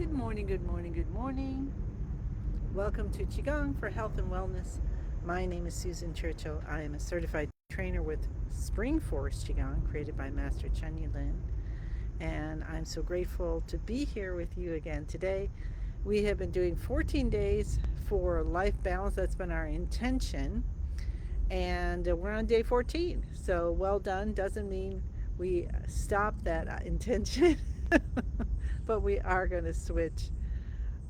Good morning, good morning, good morning. Welcome to Qigong for Health and Wellness. My name is Susan Churchill. I am a certified trainer with Spring Force Qigong, created by Master Chen Yulin. And I'm so grateful to be here with you again today. We have been doing 14 days for life balance. That's been our intention. And we're on day 14. So well done. Doesn't mean we stop that intention, but we are going to switch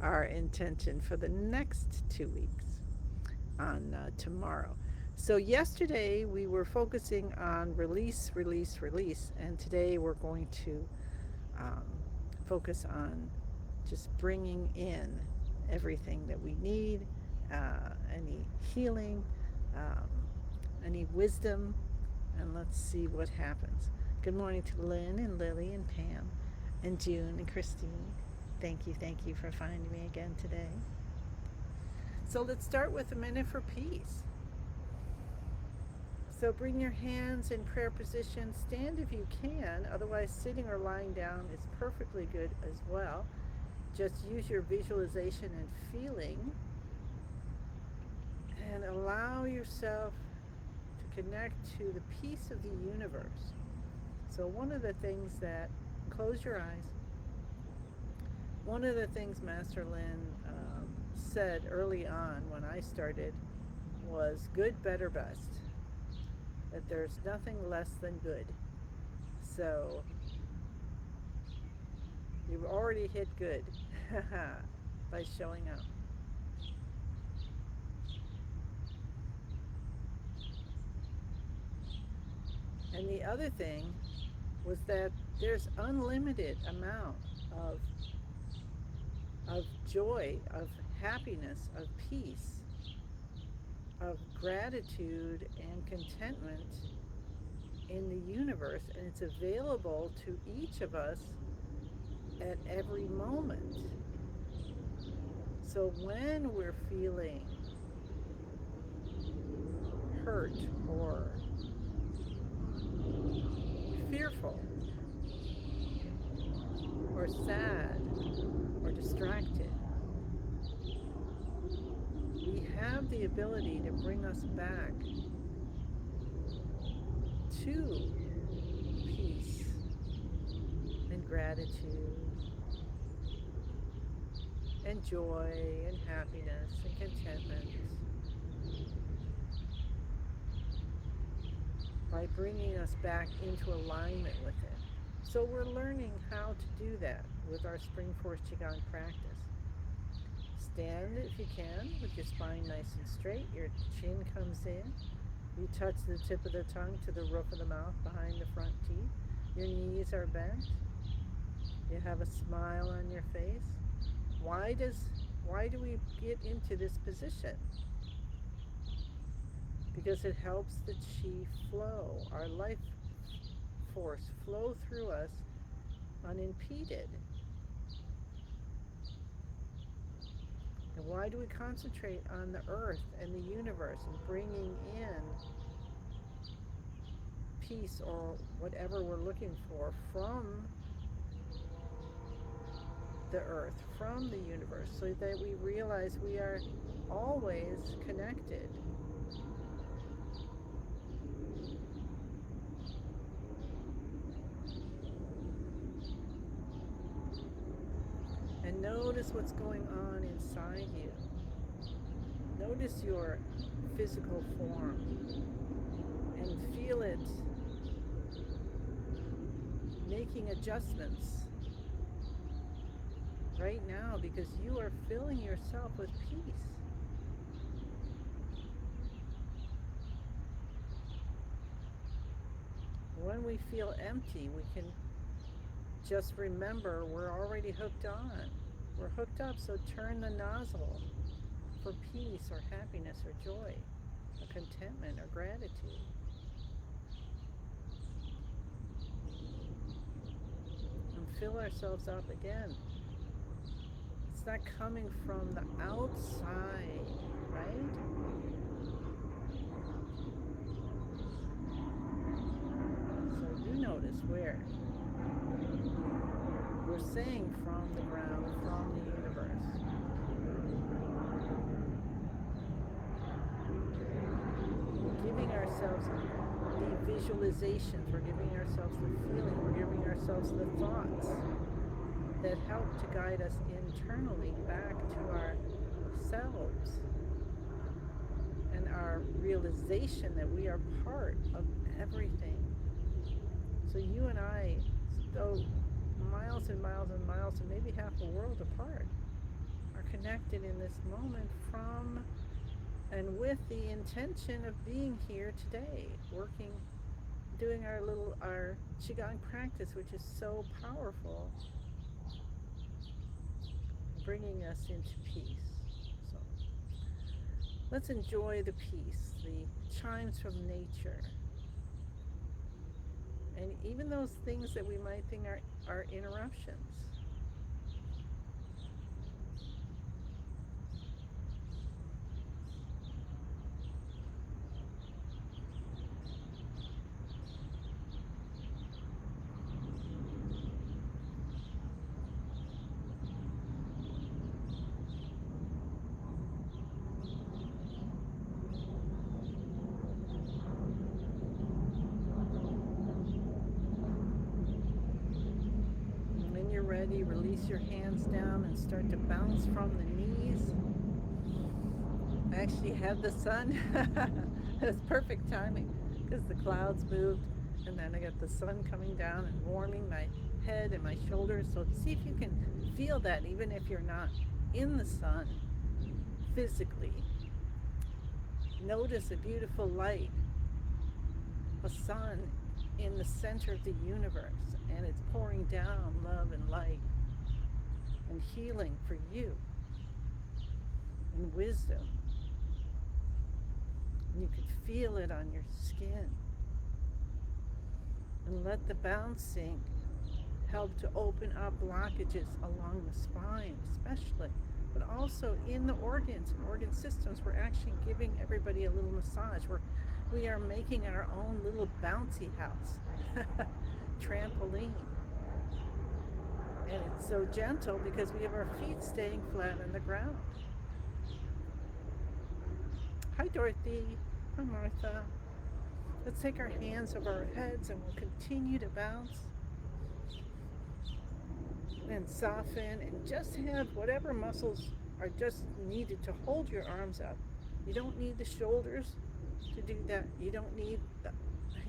our intention for the next 2 weeks on tomorrow. So, yesterday we were focusing on release, release, release, and today we're going to um, focus on just bringing in everything that we need, any healing, um, any wisdom, and let's see what happens. Good morning to Lynn and Lily and Pam and June and Christine. Thank you for finding me again today. So let's start with a minute for peace. So bring your hands in prayer position. Stand if you can, otherwise, sitting or lying down is perfectly good as well. Just use your visualization and feeling and allow yourself to connect to the peace of the universe. So, one of the things that, close your eyes, one of the things Master Lin said early on when I started was good, better, best. That there's nothing less than good. So you've already hit good by showing up. And the other thing was that there's unlimited amount of of joy, of happiness, of peace, of gratitude and contentment in the universe, and it's available to each of us at every moment. So when we're feeling hurt or fearful or sad or distracted, we have the ability to bring us back to peace and gratitude and joy and happiness and contentment by bringing us back into alignment with it. So we're learning how to do that with our Spring Force Qigong practice. Stand if you can with your spine nice and straight. Your chin comes in. You touch the tip of the tongue to the roof of the mouth behind the front teeth. Your knees are bent. You have a smile on your face. Why do we get into this position? Because it helps the chi flow, our life force flow through us unimpeded. And why do we concentrate on the earth and the universe and bringing in peace or whatever we're looking for from the earth, from the universe, so that we realize we are always connected. And notice what's going on inside you. Notice your physical form and feel it making adjustments right now because you are filling yourself with peace. When we feel empty, we can just remember we're already hooked on. We're hooked up, so turn the nozzle for peace or happiness or joy or contentment or gratitude. And fill ourselves up again. It's not coming from the outside, right? So you notice where we're saying from the ground, from the universe. We're giving ourselves the visualizations, we're giving ourselves the feeling, we're giving ourselves the thoughts that help to guide us internally back to ourselves and our realization that we are part of everything. So you and I, though miles and miles and miles and maybe half a world apart, are connected in this moment from and with the intention of being here today, working, doing our Qigong practice, which is so powerful, bringing us into peace. So let's enjoy the peace, the chimes from nature, and even those things that we might think are interruptions. When you're ready, release your hands down and start to bounce from the knees. I actually had the sun. That's perfect timing because the clouds moved and then I got the sun coming down and warming my head and my shoulders. So see if you can feel that even if you're not in the sun physically. Notice a beautiful light, a sun in the center of the universe, and it's pouring down love and light and healing for you and wisdom. And you could feel it on your skin. And let the bouncing help to open up blockages along the spine especially, but also in the organs and organ systems. We're actually giving everybody a little massage. We are making our own little bouncy house, trampoline. And it's so gentle because we have our feet staying flat on the ground. Hi, Dorothy. Hi, Martha. Let's take our hands over our heads and we'll continue to bounce and soften and just have whatever muscles are just needed to hold your arms up. You don't need the shoulders to do that. You don't need the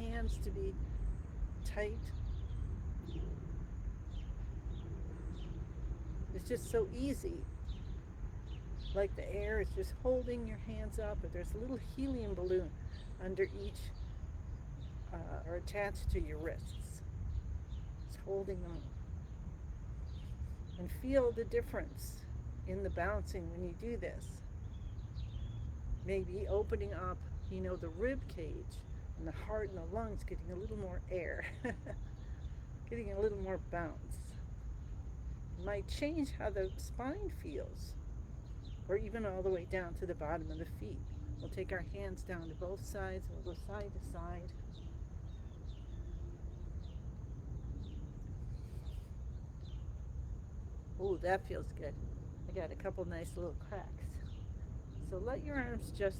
hands to be tight. It's just so easy. Like the air is just holding your hands up, but there's a little helium balloon under each or attached to your wrists. It's holding them. And feel the difference in the bouncing when you do this. Maybe opening up, the rib cage and the heart and the lungs, getting a little more air, getting a little more bounce. It might change how the spine feels, or even all the way down to the bottom of the feet. We'll take our hands down to both sides and we'll go side to side. Oh, that feels good. I got a couple nice little cracks. So let your arms just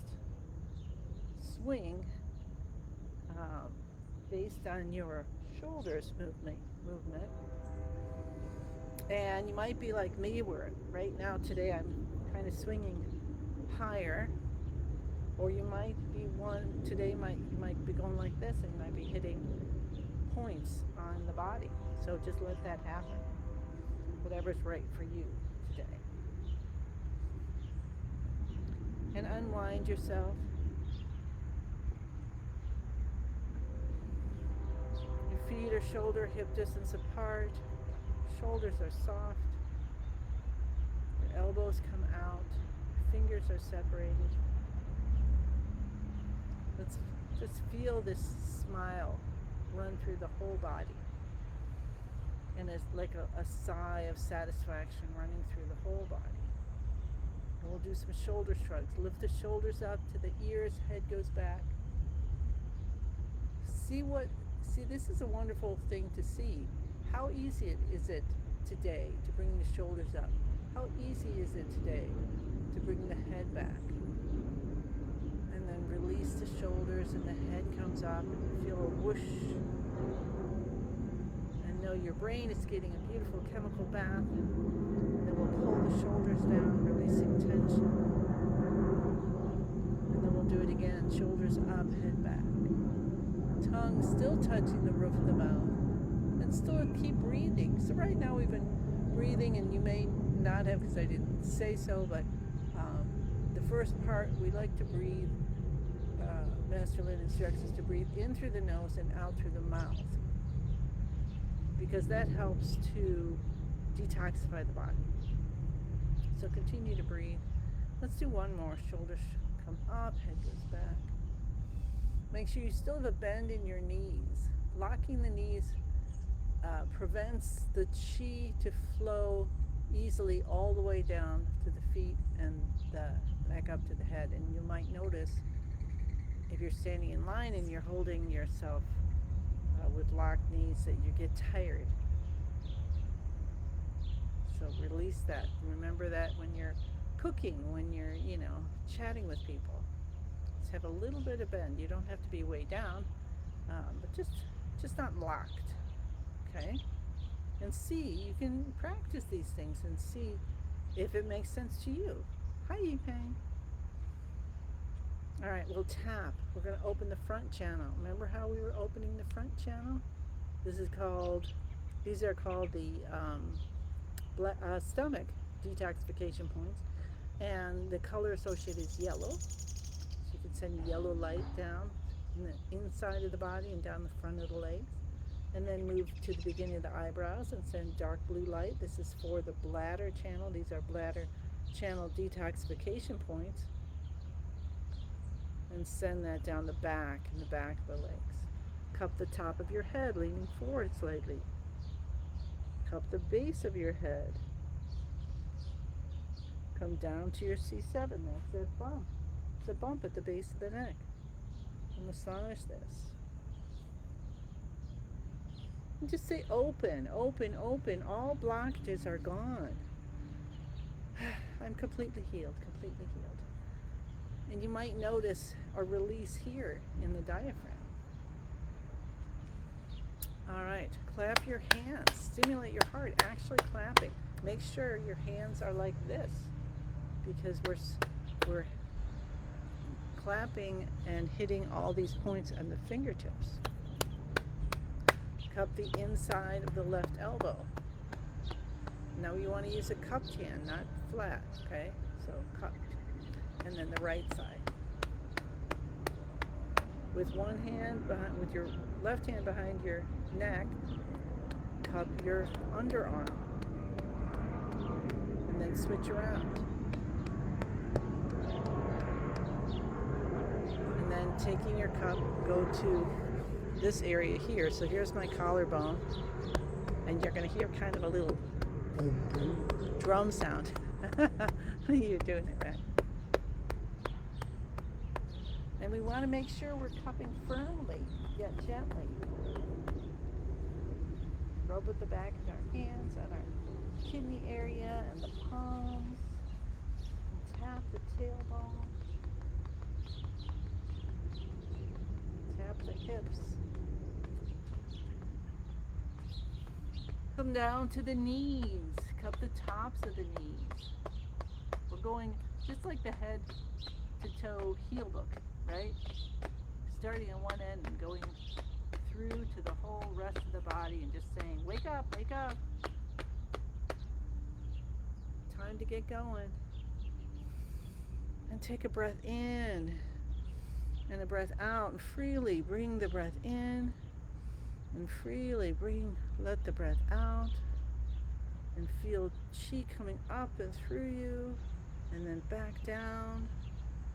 swing based on your shoulders movement. And you might be like me, where right now today I'm kind of swinging higher, or you might be you might be going like this and you might be hitting points on the body. So just let that happen. Whatever's right for you today. And unwind yourself. Your feet are shoulder hip distance apart. Shoulders are soft. Your elbows come out. Your fingers are separated. Let's just feel this smile run through the whole body. And it's like a sigh of satisfaction running through the whole body. And we'll do some shoulder shrugs. Lift the shoulders up to the ears, head goes back. See, this is a wonderful thing to see. How easy is it today to bring the shoulders up? How easy is it today to bring the head back? And then release the shoulders and the head comes up and you feel a whoosh. And know your brain is getting a beautiful chemical bath. And then we'll pull the shoulders down, releasing tension. And then we'll do it again. Shoulders up, head back. Tongue still touching the roof of the mouth. And still keep breathing. So right now we've been breathing, and you may not have because I didn't say so, but the first part we like to breathe, Master Lin instructs us to breathe in through the nose and out through the mouth, because that helps to detoxify the body. So continue to breathe. Let's do one more. Shoulders come up, head goes back. Make sure you still have a bend in your knees. Locking the knees prevents the chi to flow easily all the way down to the feet and back up to the head. And you might notice if you're standing in line and you're holding yourself with locked knees that you get tired. So release that. Remember that when you're cooking, when you're, chatting with people. Just have a little bit of bend. You don't have to be way down, but just not locked. Okay? And see, you can practice these things and see if it makes sense to you. Hi, Yipeng. All right, we'll tap. We're going to open the front channel. Remember how we were opening the front channel? These are called the stomach detoxification points. And the color associated is yellow. So you can send yellow light down in the inside of the body and down the front of the legs. And then move to the beginning of the eyebrows and send dark blue light. This is for the bladder channel. These are bladder channel detoxification points. And send that down the back and the back of the legs. Cup the top of your head, leaning forward slightly. Cup the base of your head. Come down to your C7. That's that bump. It's a bump at the base of the neck. And massage this. And just say open, open, open. All blockages are gone. I'm completely healed, completely healed. And you might notice a release here in the diaphragm. All right, clap your hands. Stimulate your heart, actually clapping. Make sure your hands are like this, because we're clapping and hitting all these points on the fingertips. Cup the inside of the left elbow. Now you want to use a cupped hand, not flat, okay? So cupped. And then the right side. With one hand with your left hand behind your neck, cup your underarm. And then switch around. And then taking your cup, go to this area here. So here's my collarbone. And you're going to hear kind of a little drum sound. You're doing it right. And we want to make sure we're cupping firmly, yet gently. Rub with the back of our hands on our kidney area and the palms. And tap the tailbone. Tap the hips. Come down to the knees. Cup the tops of the knees. We're going just like the head to toe heel look. Right? Starting on one end and going through to the whole rest of the body and just saying, wake up, wake up. Time to get going. And take a breath in and a breath out, and freely bring the breath in and freely let the breath out, and feel chi coming up and through you and then back down.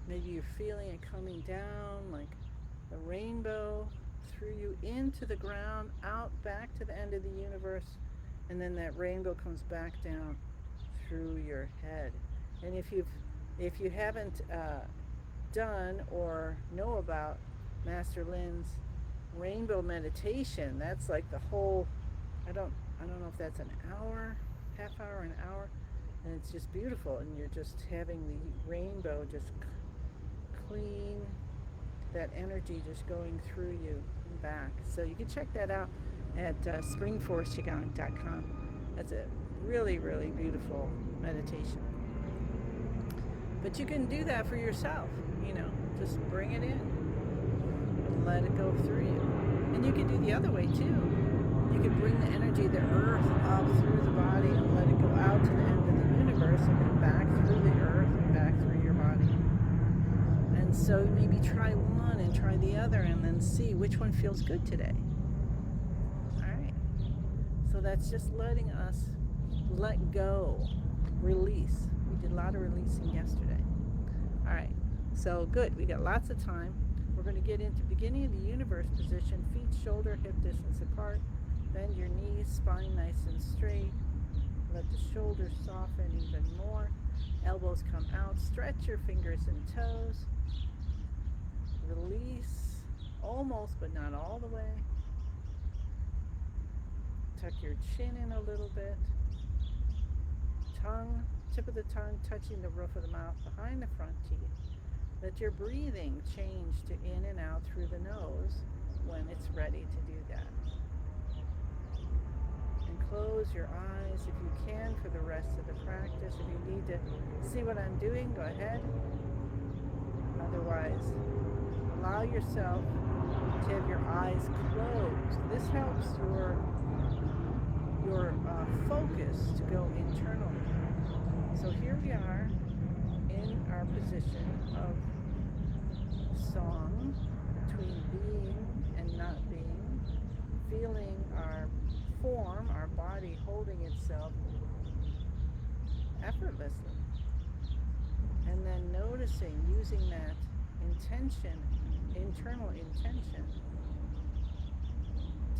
Maybe you're feeling it coming down like a rainbow through you into the ground, out back to the end of the universe, and then that rainbow comes back down through your head. And if you haven't done or know about Master Lin's rainbow meditation, that's like the whole, I don't know if that's an hour, half hour, an hour, and it's just beautiful. And you're just having the rainbow just clean, that energy just going through you and back. So you can check that out at springforestqigong.com. That's a really, really beautiful meditation. But you can do that for yourself, just bring it in and let it go through you. And you can do the other way too. You can bring the energy of the earth up through the body and let it go out to the end of the universe and then back through the earth and back through your body. And so maybe try one and try the other and then see which one feels good today. All right. So that's just letting us let go, release. We did a lot of releasing yesterday. All right. So good. We got lots of time. We're going to get into beginning of the universe position, feet shoulder hip distance apart. Bend your knees, spine nice and straight. Let the shoulders soften even more. Elbows come out. Stretch your fingers and toes. Release almost, but not all the way. Tuck your chin in a little bit. Tongue, tip of the tongue touching the roof of the mouth behind the front teeth. Let your breathing change to in and out through the nose when it's ready to do that. And close your eyes if you can for the rest of the practice. If you need to see what I'm doing, go ahead. Otherwise, allow yourself to have your eyes closed. This helps your focus to go internally. So here we are in our position of song, between being and not being, feeling our form, our body holding itself effortlessly, and then noticing, using that intention, internal intention,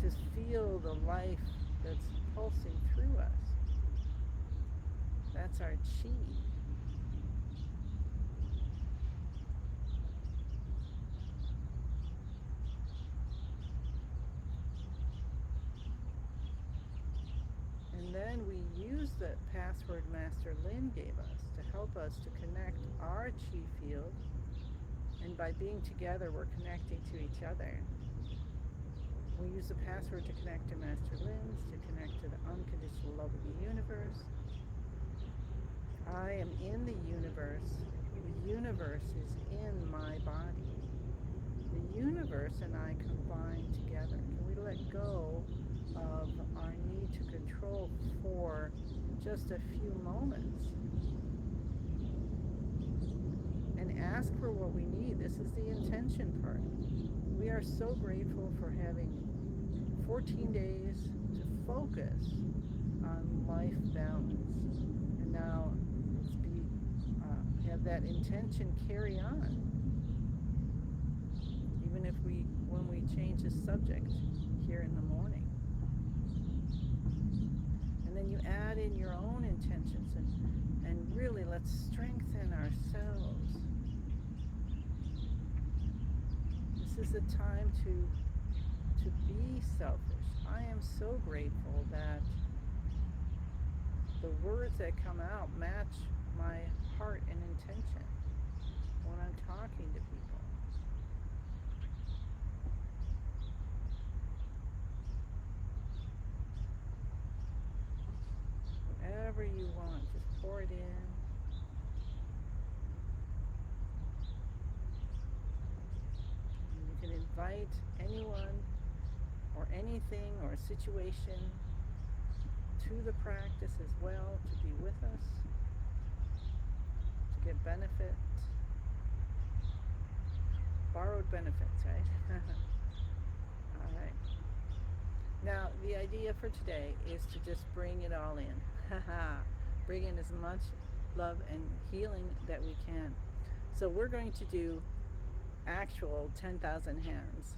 to feel the life that's pulsing through us. That's our chi. And then we use the password Master Lin gave us to help us to connect our chi field. And by being together, we're connecting to each other. We use the password to connect to Master Lin's, to connect to the unconditional love of the universe. I am in the universe. The universe is in my body. The universe and I combine together. Can we let go of our need to control for just a few moments? And ask for what we need. This is the intention part. We are so grateful for having 14 days to focus on life balance. And now have that intention carry on. Even if when we change the subject here in the morning. And then you add in your own intentions and really let's strengthen ourselves. This is the time to be selfish. I am so grateful that the words that come out match my heart and intention when I'm talking to people. Whatever you want, just pour it in. And you can invite anyone or anything or a situation to the practice as well, to be with us, to get benefit, borrowed benefits, right? All right. Now, the idea for today is to just bring it all in. Bring in as much love and healing that we can. So we're going to do actual 10,000 hands.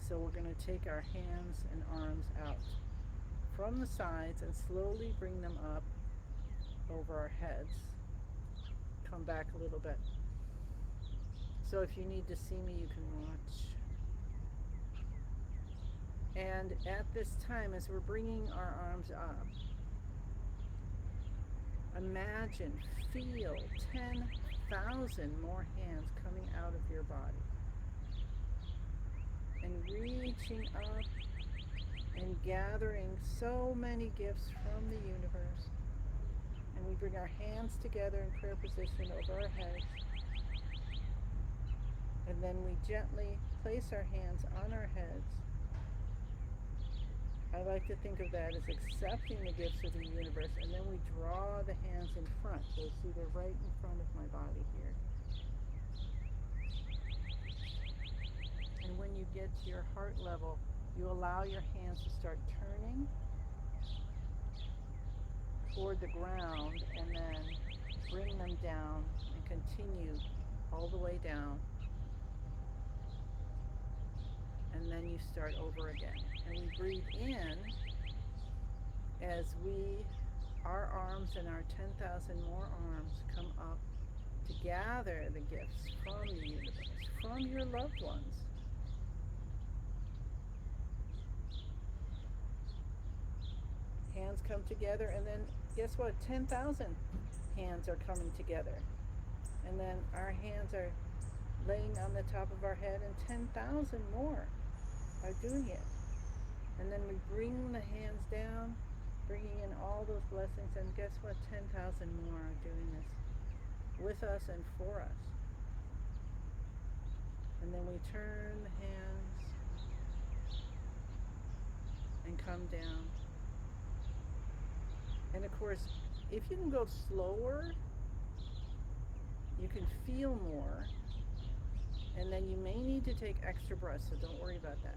So we're going to take our hands and arms out from the sides and slowly bring them up over our heads. Come back a little bit. So if you need to see me, you can watch. And at this time, as we're bringing our arms up, imagine, feel 10,000 more hands coming out of your body and reaching up and gathering so many gifts from the universe. And we bring our hands together in prayer position over our heads. And then we gently place our hands on our heads. I like to think of that as accepting the gifts of the universe, and then we draw the hands in front. So see, they're right in front of my body here. And when you get to your heart level, you allow your hands to start turning toward the ground, and then bring them down and continue all the way down. And then you start over again. And we breathe in as our arms and our 10,000 more arms come up to gather the gifts from the universe, from your loved ones. Hands come together, and then guess what? 10,000 hands are coming together. And then our hands are laying on the top of our head, and 10,000 more are doing it. And then we bring the hands down, bringing in all those blessings, and guess what? 10,000 more are doing this with us and for us. And then we turn the hands and come down. And of course, if you can go slower, you can feel more, and then you may need to take extra breaths, so don't worry about that.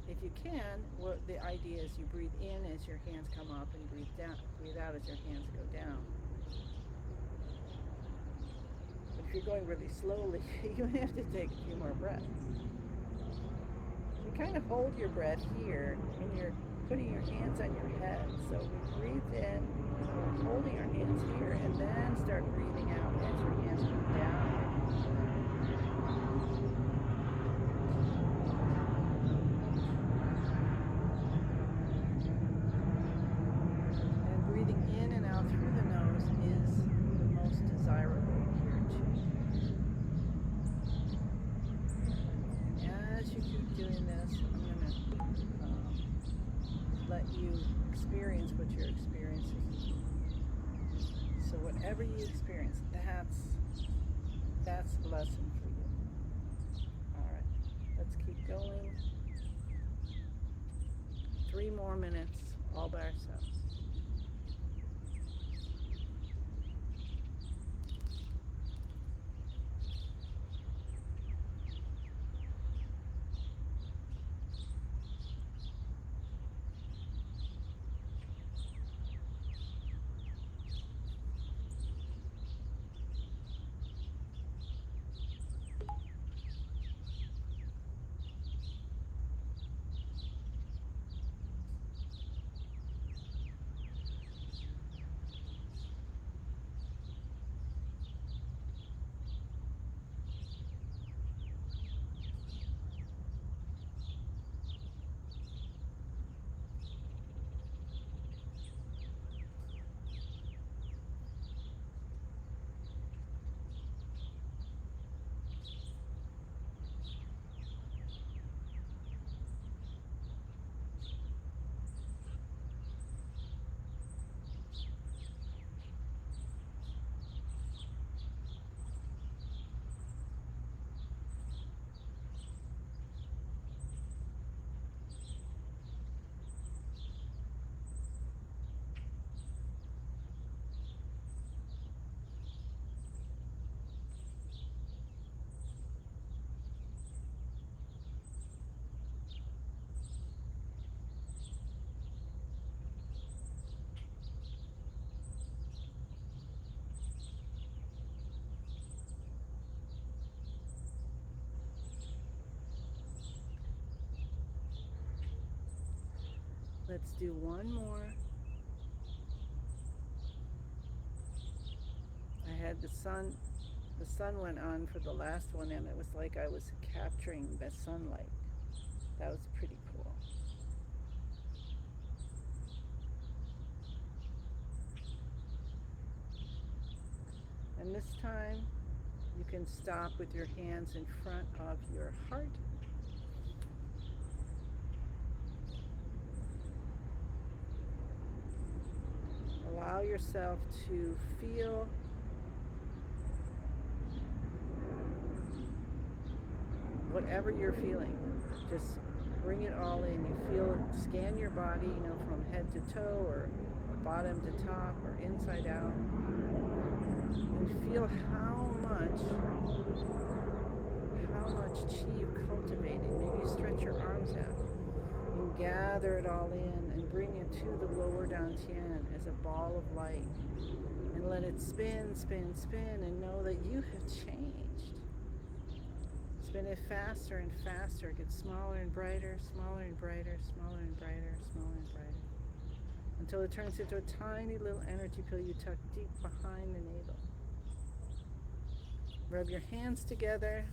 If you can, the idea is you breathe in as your hands come up, and breathe out as your hands go down. But if you're going really slowly, you have to take a few more breaths. You kind of hold your breath here when you're putting your hands on your head. So we breathe in, holding our hands here, and then start breathing out as your hands come down. And breathing in and out through the nose is the most desirable here too. And as you keep doing this, I'm going to let you experience what you're experiencing. So whatever you experience, that's a blessing for you. All right, let's keep going. 3 more minutes all by ourselves. Let's do one more. I had the sun went on for the last one, and it was like I was capturing the sunlight. That was pretty cool. And this time, you can stop with your hands in front of your heart. Allow yourself to feel whatever you're feeling. Just bring it all in. You feel it, scan your body, from head to toe or bottom to top or inside out. And feel how much chi you've cultivated. Maybe you stretch your arms out and gather it all in and bring it to the lower dantian as a ball of light. And let it spin, spin, spin, and know that you have changed. Spin it faster and faster. Get smaller and brighter, smaller and brighter, smaller and brighter, smaller and brighter. Until it turns into a tiny little energy pill you tuck deep behind the navel. Rub your hands together.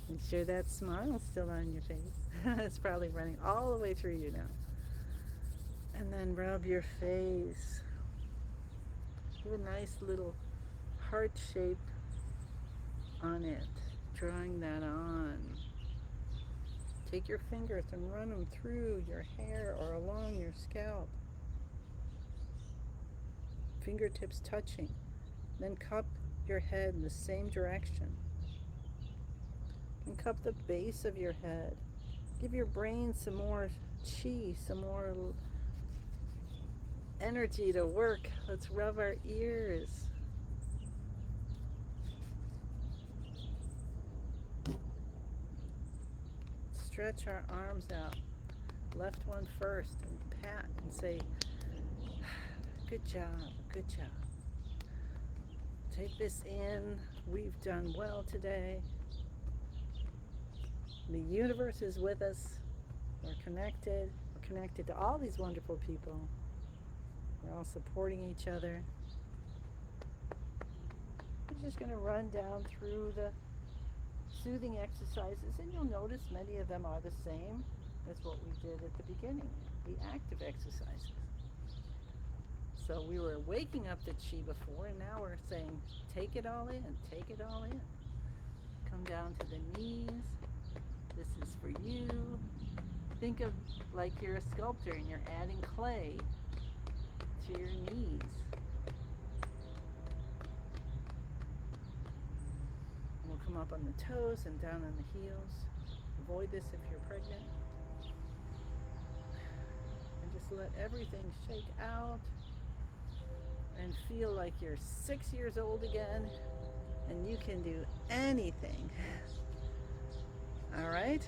Make sure that smile's still on your face. It's probably running all the way through you now. And then rub your face. Give a nice little heart shape on it, drawing that on. Take your fingers and run them through your hair or along your scalp. Fingertips touching. Then cup your head in the same direction. And cup the base of your head. Give your brain some more chi, some more energy to work. Let's rub our ears. Stretch our arms out. Left one first and pat and say, good job, good job. Take this in. We've done well today. The universe is with us. We're connected. We're connected to all these wonderful people. We're all supporting each other. We're just going to run down through the soothing exercises, and you'll notice many of them are the same as what we did at the beginning, the active exercises. So we were waking up the chi before, and now we're saying, take it all in, take it all in. Come down to the knees. This is for you. Think of like you're a sculptor and you're adding clay to your knees. We'll come up on the toes and down on the heels. Avoid this if you're pregnant. And just let everything shake out and feel like you're 6 years old again and you can do anything. All right?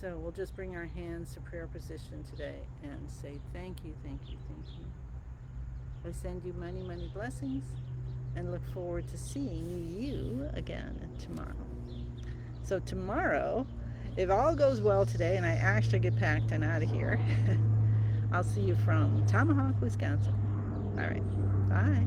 So we'll just bring our hands to prayer position today and say thank you, thank you, thank you. I send you many, many blessings and look forward to seeing you again tomorrow. So tomorrow, if all goes well today and I actually get packed and out of here, I'll see you from Tomahawk, Wisconsin. All right. Bye.